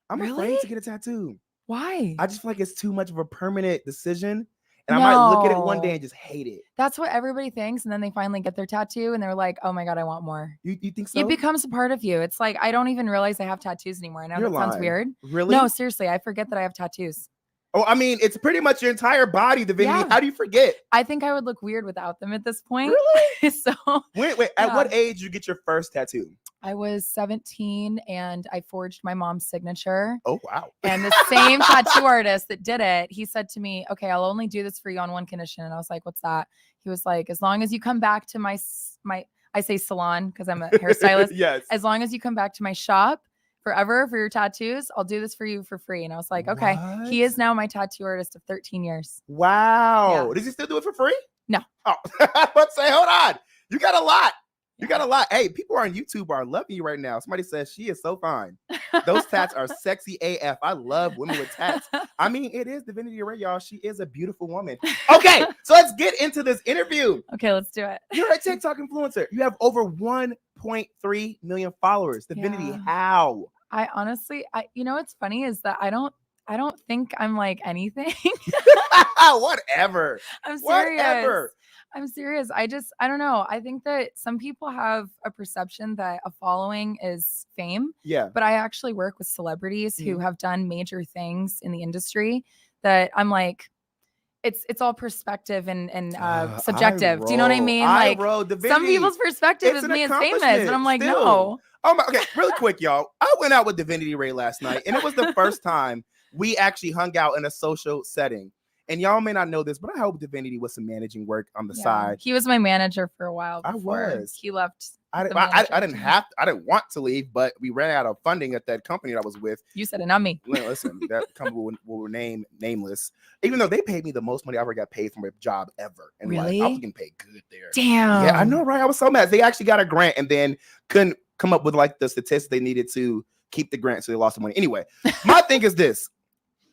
I'm afraid Really? to get a tattoo. Why? I just feel like it's too much of a permanent decision. And I might look at it one day No. and just hate it. That's what everybody thinks. And then they finally get their tattoo and they're like, oh my God, I want more. You think so? It becomes a part of you. It's like, I don't even realize I have tattoos anymore. I know You're that sounds lying. weird. Really? No, seriously. I forget that I have tattoos. Oh, I mean, it's pretty much your entire body, Divinity. Yeah. How do you forget? I think I would look weird without them at this point. Really? So Wait, at Yeah. what age did you get your first tattoo? I was 17 and I forged my mom's signature. Oh, wow. And the same tattoo artist that did it, he said to me, okay, I'll only do this for you on one condition. And I was like, what's that? He was like, as long as you come back to my I say salon because I'm a hairstylist. Yes. As long as you come back to my shop forever for your tattoos, I'll do this for you for free. And I was like, okay. He is now my tattoo artist of 13 years. Wow. Does he still do it for free? No. Oh, let's say, hold on. You got a lot. You got a lot. Hey, people on YouTube are loving you right now. Somebody says she is so fine. Those tats are sexy AF. I love women with tats. I mean, it is Divinity Ray, y'all. She is a beautiful woman. Okay, so let's get into this interview. Okay, let's do it. You're a TikTok influencer. You have over 1.3 million followers. Divinity, Yeah. how? I honestly, you know what's funny is that I don't think I'm like anything. Whatever. I'm serious. Whatever. I'm serious. I don't know. I think that some people have a perception that a following is fame. Yeah. But I actually work with celebrities who Mhm. have done major things in the industry that I'm like, it's all perspective and subjective. Do you know what I mean? Like some Divinity. people's perspective It's is an me as famous, accomplishment but I'm like, still. no. Oh my, okay, really quick, y'all. I went out with Divinity Ray last night, and it was the first time we actually hung out in a social setting. And y'all may not know this, but I helped Divinity with some managing work on the Yeah. side. He was my manager for a while. I Before was. He left. I the didn't manager. I didn't want to leave, but we ran out of funding at that company that I was with. You said it, not me. Listen, that company will remain nameless, even though they paid me the most money I ever got paid from a job ever. And Really? I was getting paid good there. Damn. Yeah, I know, right? I was so mad. They actually got a grant and then couldn't come up with like the statistics they needed to keep the grant, so they lost the money. Anyway, my thing is this.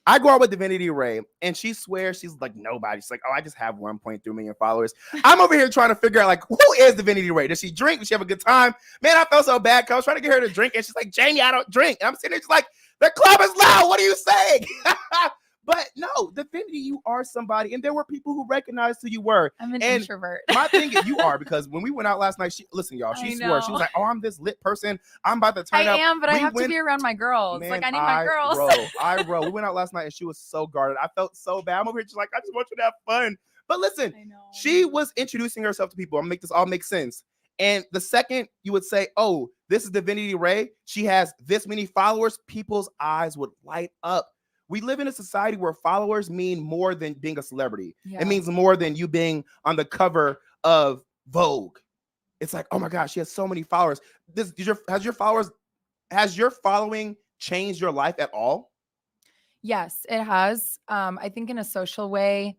I go out with Divinity Ray, and she swears she's like nobody. She's like, oh, I just have 1.3 million followers. I'm over here trying to figure out, like, who is Divinity Ray? Does she drink? Does she have a good time? Man, I felt so bad because I was trying to get her to drink, and she's like, Jamie, I don't drink. And I'm sitting there just like, the club is loud. What are you saying? But no, Divinity, you are somebody. And there were people who recognized who you were. I'm an And introvert. my thing is, you are, because when we went out last night, listen, y'all, she I swore. She know. was like, oh, I'm this lit person. I'm about to turn I up. am, but I We have to went- be around my girls. Man, Like I need my girls. We went out last night and she was so guarded. I felt so bad. I'm over here just like, I just want you to have fun. But listen, I know. she was introducing herself to people. I'm gonna make this all make sense. And the second you would say, oh, this is Divinity Ray, she has this many followers, people's eyes would light up. We live in a society where followers mean more than being a celebrity. Yeah. It means more than you being on the cover of Vogue. It's like, oh my gosh, she has so many followers. Has your following changed your life at all? Yes, it has. I think in a social way,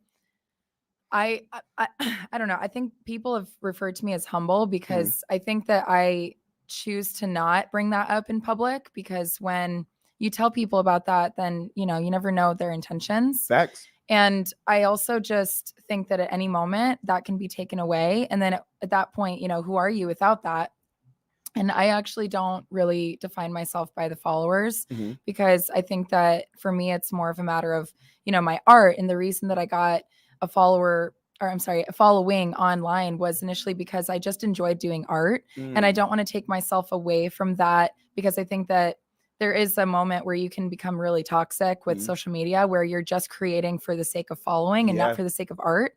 I don't know. I think people have referred to me as humble because I think that I choose to not bring that up in public, because when you tell people about that, then, you know, you never know their intentions. Facts. And I also just think that at any moment that can be taken away. And then at that point, you know, who are you without that? And I actually don't really define myself by the followers, because I think that for me, it's more of a matter of, you know, my art. And the reason that I got a following online was initially because I just enjoyed doing art. And I don't want to take myself away from that, because I think that there is a moment where you can become really toxic with social media, where you're just creating for the sake of following and not for the sake of art.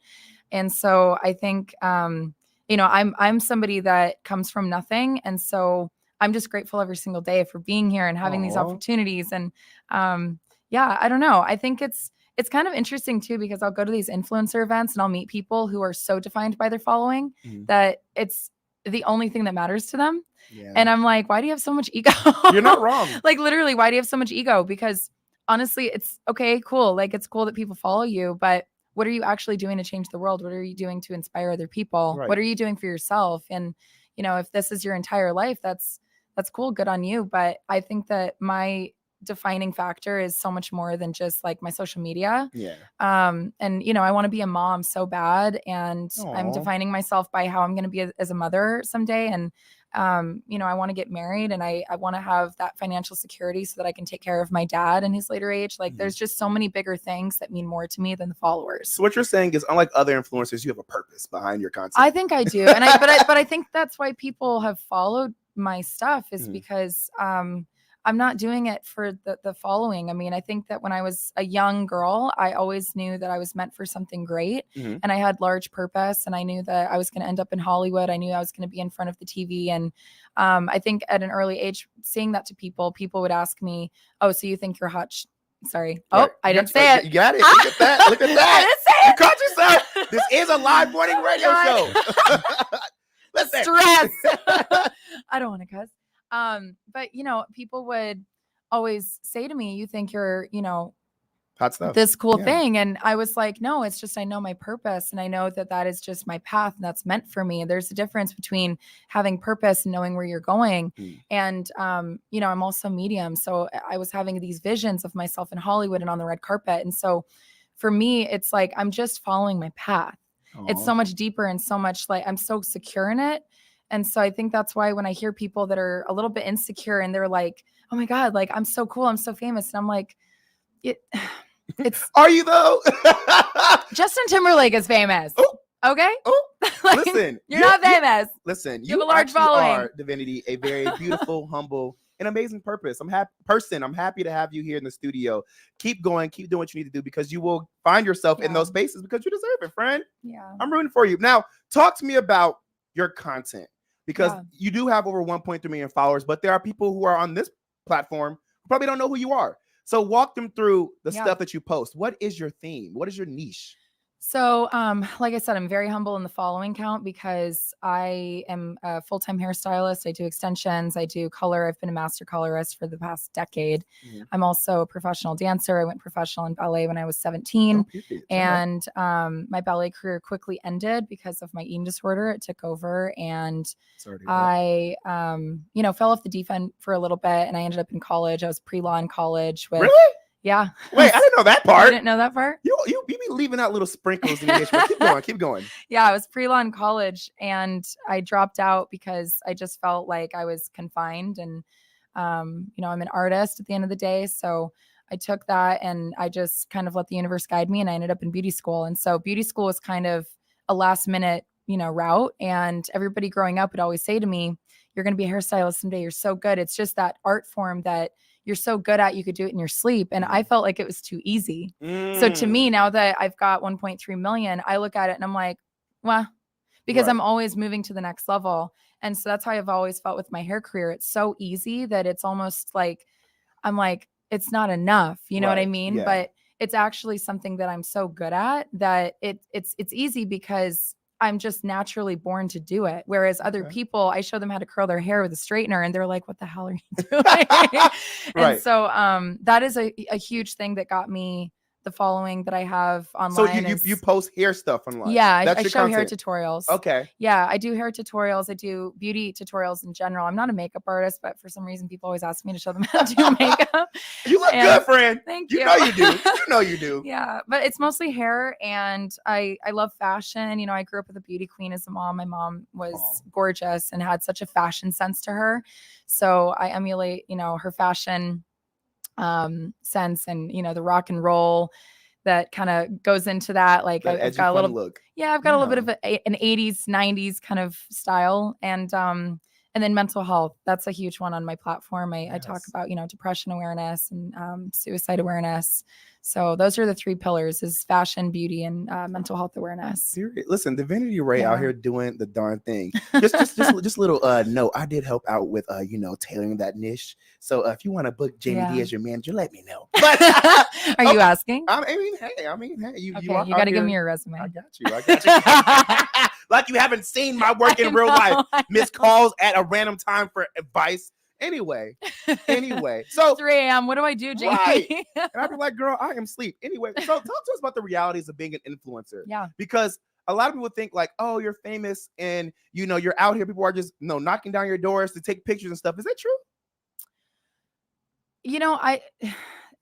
And so I think, you know, I'm somebody that comes from nothing. And so I'm just grateful every single day for being here and having these opportunities. And yeah, I don't know. I think it's kind of interesting too, because I'll go to these influencer events and I'll meet people who are so defined by their following that it's the only thing that matters to them. Yeah. And I'm like, why do you have so much ego? You're not wrong. Like literally, why do you have so much ego? Because honestly, it's okay, cool. Like, it's cool that people follow you, but what are you actually doing to change the world? What are you doing to inspire other people? Right. What are you doing for yourself? And, you know, if this is your entire life, that's cool. Good on you. But I think that my defining factor is so much more than just like my social media. Yeah. And you know, I want to be a mom so bad, and I'm Aw. defining myself by how I'm going to be as a mother someday. And you know, I want to get married, and I want to have that financial security so that I can take care of my dad in his later age. Like, there's just so many bigger things that mean more to me than the followers. So what you're saying is, unlike other influencers, you have a purpose behind your content. I think I do. And but I think that's why people have followed my stuff, is because I'm not doing it for the following. I mean, I think that when I was a young girl, I always knew that I was meant for something great, and I had large purpose, and I knew that I was going to end up in Hollywood. I knew I was going to be in front of the TV. And I think at an early age, saying that to people would ask me, "Oh, so you think you're hot?" Sorry. Oh, I didn't say it. You got it. Look at that. Look at that. I didn't say You it. caught yourself. This is a live morning radio show. Listen. Stress. I don't want to cuss. But you know, people would always say to me, "You think you're, you know, Hot stuff. this cool thing." And I was like, no, it's just, I know my purpose, and I know that that is just my path, and that's meant for me. There's a difference between having purpose and knowing where you're going. And, you know, I'm also medium. So I was having these visions of myself in Hollywood and on the red carpet. And so for me, it's like, I'm just following my path. It's so much deeper, and so much, like, I'm so secure in it. And so I think that's why when I hear people that are a little bit insecure and they're like, "Oh my God, like, I'm so cool, I'm so famous." And I'm like, it's Are you though? Justin Timberlake is famous. Okay. Like, Listen, you're not famous. Listen, You have a large actually following. are, Divinity, a very beautiful, humble, and amazing purpose. I'm happy to have you here in the studio. Keep going, keep doing what you need to do, because you will find yourself in those spaces because you deserve it, friend. Yeah. I'm rooting for you. Now, talk to me about your content, because you do have over 1.3 million followers, but there are people who are on this platform who probably don't know who you are. So walk them through the stuff that you post. What is your theme? What is your niche? So, like I said, I'm very humble in the following count because I am a full-time hairstylist. I do extensions. I do color. I've been a master colorist for the past decade. I'm also a professional dancer. I went professional in ballet when I was 17. And my ballet career quickly ended because of my eating disorder. It took over, and I, you know, fell off the deep end for a little bit, and I ended up in college. I was pre-law in college with... Really? Yeah. Wait, I didn't know that part. You didn't know that part? You be leaving out little sprinkles in the dish. Keep going. Yeah, I was pre-law in college, and I dropped out because I just felt like I was confined. And, you know, I'm an artist at the end of the day. So I took that, and I just kind of let the universe guide me, and I ended up in beauty school. And so beauty school was kind of a last minute, you know, route. And everybody growing up would always say to me, "You're going to be a hairstylist someday. You're so good." It's just that art form that you're so good at, you could do it in your sleep. And I felt like it was too easy. So to me, now that I've got 1.3 million, I look at it and I'm like, well, because I'm always moving to the next level. And so that's how I've always felt with my hair career. It's so easy that it's almost like, I'm like, it's not enough. You know what I mean? But it's actually something that I'm so good at that it's easy because I'm just naturally born to do it. Whereas other people, I show them how to curl their hair with a straightener, and they're like, "What the hell are you doing?" And so that is a huge thing that got me the following that I have online. So you post hair stuff online? Yeah, I your show hair content. tutorials. Okay. Yeah, I do hair tutorials. I do beauty tutorials in general. I'm not a makeup artist, but for some reason, people always ask me to show them how to do makeup. You look good, friend. Thank you. You know you do. You know you do. Yeah, but it's mostly hair, and I love fashion. You know, I grew up with a beauty queen as a mom. My mom was gorgeous and had such a fashion sense to her. So I emulate, you know, her fashion sense, and, you know, the rock and roll that kind of goes into that. Like I've got a little look. Yeah, I've got a little bit of an 80s, 90s kind of style. And then mental health. That's a huge one on my platform. I talk about, you know, depression awareness and suicide awareness. So those are the three pillars: is fashion, beauty, and mental health awareness. Listen, Divinity Ray out here doing the darn thing. Just little note. I did help out with you know, tailoring that niche. So if you want to book Jamie D as your manager, let me know. But, are you asking? I mean, hey, you got to give me your resume. I got you. Like you haven't seen my work in real life. Missed calls at a random time for advice Anyway, so 3 a.m. What do I do, Jamie? right. And I'd be like, girl, I am asleep. Anyway, so talk to us about the realities of being an influencer. Yeah. Because a lot of people think like, oh, you're famous and you're out here. People are just knocking down your doors to take pictures and stuff. Is that true?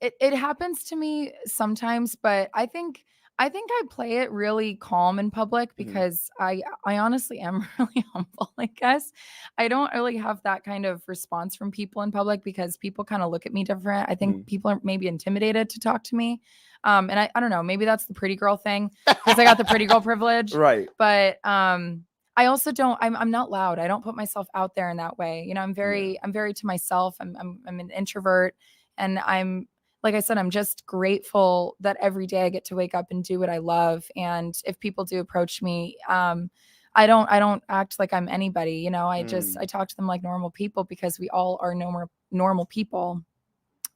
It happens to me sometimes, but I think I play it really calm in public because I honestly am really humble, I guess. I don't really have that kind of response from people in public because people kind of look at me different. I think people are maybe intimidated to talk to me. And I don't know, maybe that's the pretty girl thing because I got the pretty girl privilege. Right. But I also don't, I'm not loud. I don't put myself out there in that way. I'm very to myself. I'm an introvert, and like I said, I'm just grateful that every day I get to wake up and do what I love. And if people do approach me, I don't act like I'm anybody. I talk to them like normal people because we all are normal people.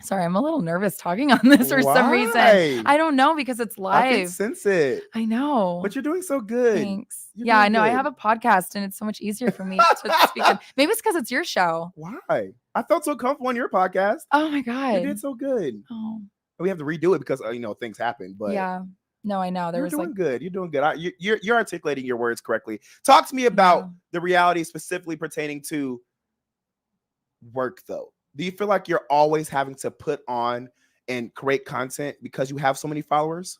Sorry, I'm a little nervous talking on this for some reason. I don't know, because it's live. I can sense it. I know. But you're doing so good. Thanks. Yeah, I know. I have a podcast and it's so much easier for me to speak on. Maybe it's because it's your show. Why? I felt so comfortable on your podcast. Oh my God. You did so good. Oh. We have to redo it because things happen. But yeah. No, I know. You're doing good. You're doing good. You're articulating your words correctly. Talk to me about the reality specifically pertaining to work, though. Do you feel like you're always having to put on and create content because you have so many followers?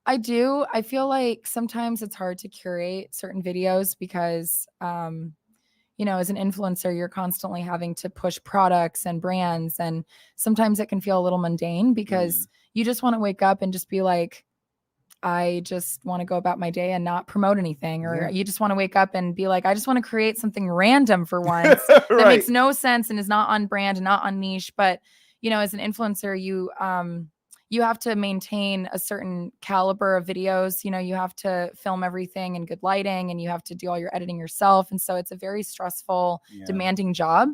I do. I feel like sometimes it's hard to curate certain videos because, as an influencer, you're constantly having to push products and brands. And sometimes it can feel a little mundane because you just want to wake up and just be like, I just want to go about my day and not promote anything. Or you just want to wake up and be like, I just want to create something random for once that makes no sense and is not on brand and not on niche. But, as an influencer, you have to maintain a certain caliber of videos. You have to film everything in good lighting and you have to do all your editing yourself. And so it's a very stressful, demanding job.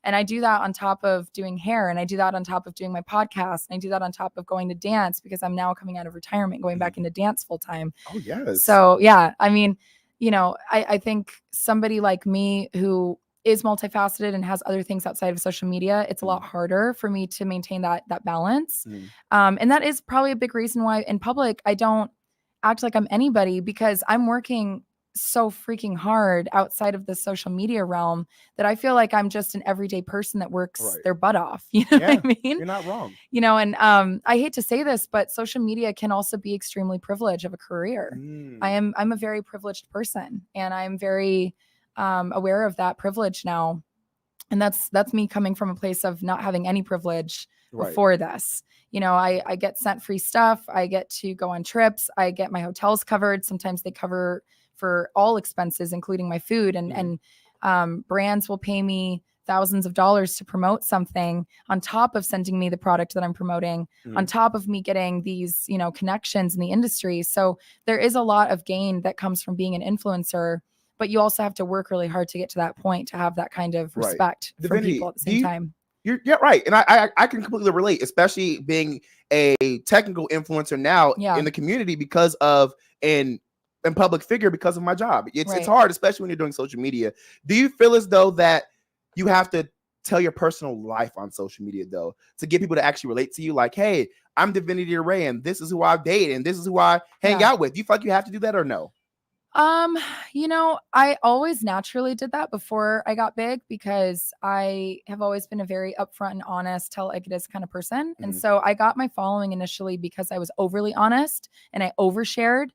And I do that on top of doing hair, and I do that on top of doing my podcast, and I do that on top of going to dance because I'm now coming out of retirement, going back into dance full time. Oh, yes. So, yeah, I mean, I think somebody like me who is multifaceted and has other things outside of social media, it's a lot harder for me to maintain that balance. And that is probably a big reason why in public, I don't act like I'm anybody, because I'm working so freaking hard outside of the social media realm that I feel like I'm just an everyday person that works their butt off. You know what I mean? You're not wrong. And I hate to say this, but social media can also be extremely privileged of a career. I'm a very privileged person, and I'm very aware of that privilege now. And that's me coming from a place of not having any privilege before this. I get sent free stuff. I get to go on trips. I get my hotels covered. Sometimes they cover for all expenses, including my food, and brands will pay me thousands of dollars to promote something on top of sending me the product that I'm promoting, on top of me getting these, connections in the industry. So there is a lot of gain that comes from being an influencer, but you also have to work really hard to get to that point, to have that kind of respect from people at the same time. You're right. And I can completely relate, especially being a technical influencer now in the community because of and public figure because of my job. It's hard, especially when you're doing social media. Do you feel as though that you have to tell your personal life on social media, though, to get people to actually relate to you? Like, hey, I'm Divinity Ray, and this is who I date, and this is who I hang out with. Do you feel like you have to do that or no? I always naturally did that before I got big because I have always been a very upfront and honest, tell like it is kind of person. And so I got my following initially because I was overly honest and I overshared,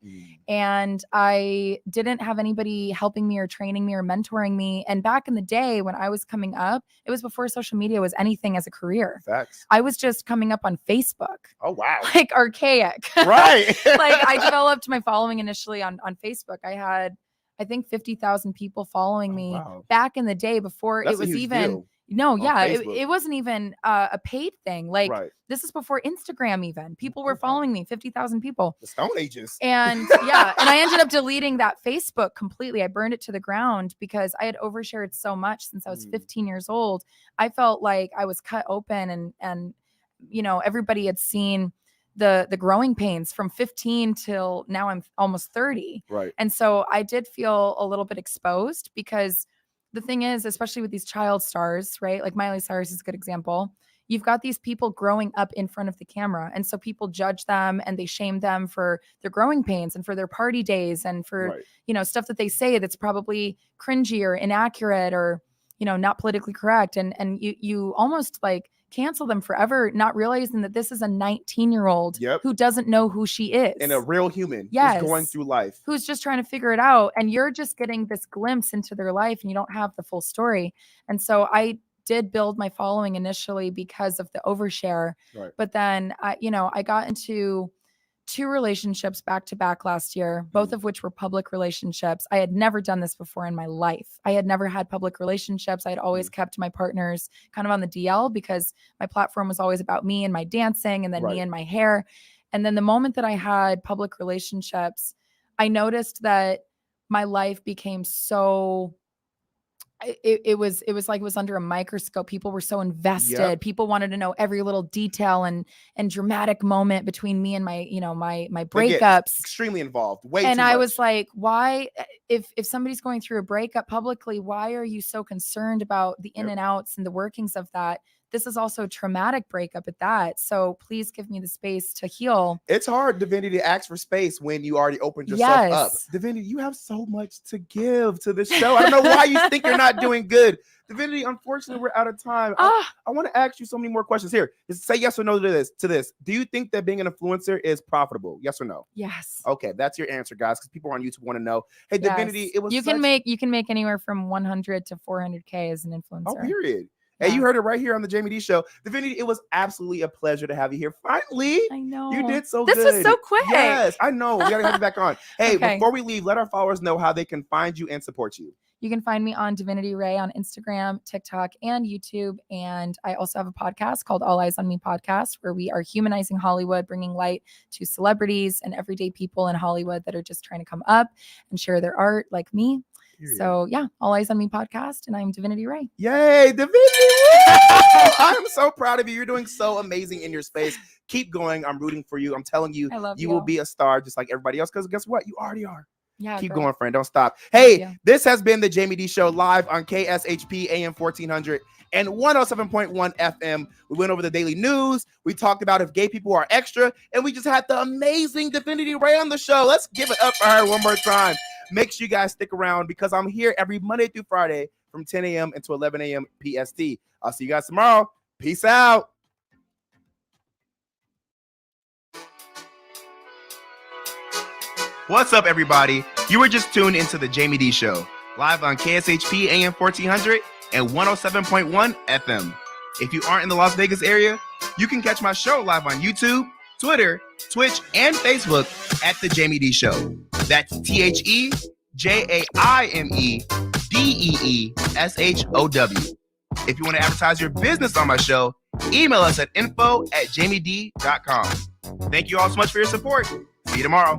and I didn't have anybody helping me or training me or mentoring me. And back in the day when I was coming up, it was before social media was anything as a career. Facts. I was just coming up on Facebook. Oh, wow. Like archaic. Right. Like I developed my following initially on Facebook. I had, I think 50,000 people following me back in the day before it was even, it wasn't even a paid thing. Like this is before Instagram even. People were following me, 50,000 people. The Stone Ages. And and I ended up deleting that Facebook completely. I burned it to the ground because I had overshared so much since I was 15 years old. I felt like I was cut open and everybody had seen the growing pains from 15 till now I'm almost 30. Right. And so I did feel a little bit exposed because the thing is, especially with these child stars, right? Like Miley Cyrus is a good example. You've got these people growing up in front of the camera. And so people judge them and they shame them for their growing pains and for their party days and for, stuff that they say that's probably cringy or inaccurate or, not politically correct. And you almost like cancel them forever, not realizing that this is a 19-year-old who doesn't know who she is. And a real human who's going through life. Who's just trying to figure it out. And you're just getting this glimpse into their life and you don't have the full story. And so I did build my following initially because of the overshare. Right. But then, I got into 2 relationships back to back last year, both of which were public relationships. I had never done this before in my life. I had never had public relationships. I had always kept my partners kind of on the DL because my platform was always about me and my dancing and then me and my hair. And then the moment that I had public relationships, I noticed that my life became so it was like it was under a microscope. People were so invested. People wanted to know every little detail and dramatic moment between me and my, my breakups. Extremely involved. And I was like, why, if somebody's going through a breakup publicly, why are you so concerned about the in and outs and the workings of that? This is also a traumatic breakup at that. So please give me the space to heal. It's hard, Divinity, to ask for space when you already opened yourself up. Divinity, you have so much to give to this show. I don't know why you think you're not doing good. Divinity, unfortunately, we're out of time. I want to ask you so many more questions here. Just say yes or no to this. Do you think that being an influencer is profitable? Yes or no? Yes. Okay, that's your answer, guys, because people on YouTube want to know. Hey, Divinity, it was you can make anywhere from 100 to 400K as an influencer. Oh, period. Hey, you heard it right here on the Jamie D Show. Divinity, it was absolutely a pleasure to have you here. Finally. I know. You did so good. This was so quick. Yes, I know. We got to have you back on. Hey, before we leave, let our followers know how they can find you and support you. You can find me on Divinity Ray on Instagram, TikTok, and YouTube. And I also have a podcast called All Eyes on Me Podcast, where we are humanizing Hollywood, bringing light to celebrities and everyday people in Hollywood that are just trying to come up and share their art like me. So All Eyes on Me Podcast, and I'm Divinity Ray. Yay, Divinity! I'm so proud of you. You're doing so amazing in your space. Keep going. I'm rooting for you. I'm telling you, you will be a star just like everybody else. Because guess what? You already are. Yeah, keep going, friend. Don't stop. Hey, this has been the Jamie D Show live on KSHP AM 1400 and 107.1 FM. We went over the daily news. We talked about if gay people are extra, and we just had the amazing Divinity Ray on the show. Let's give it up for her one more time. Make sure you guys stick around because I'm here every Monday through Friday from 10 a.m. until 11 a.m. PST. I'll see you guys tomorrow. Peace out. What's up, everybody? You were just tuned into the Jamie D Show, live on KSHP AM 1400 and 107.1 FM. If you aren't in the Las Vegas area, you can catch my show live on YouTube, Twitter, Twitch, and Facebook at The Jamie D Show. That's TheJaimedEeshow. If you want to advertise your business on my show, email us at info@jamied.com. Thank you all so much for your support. See you tomorrow.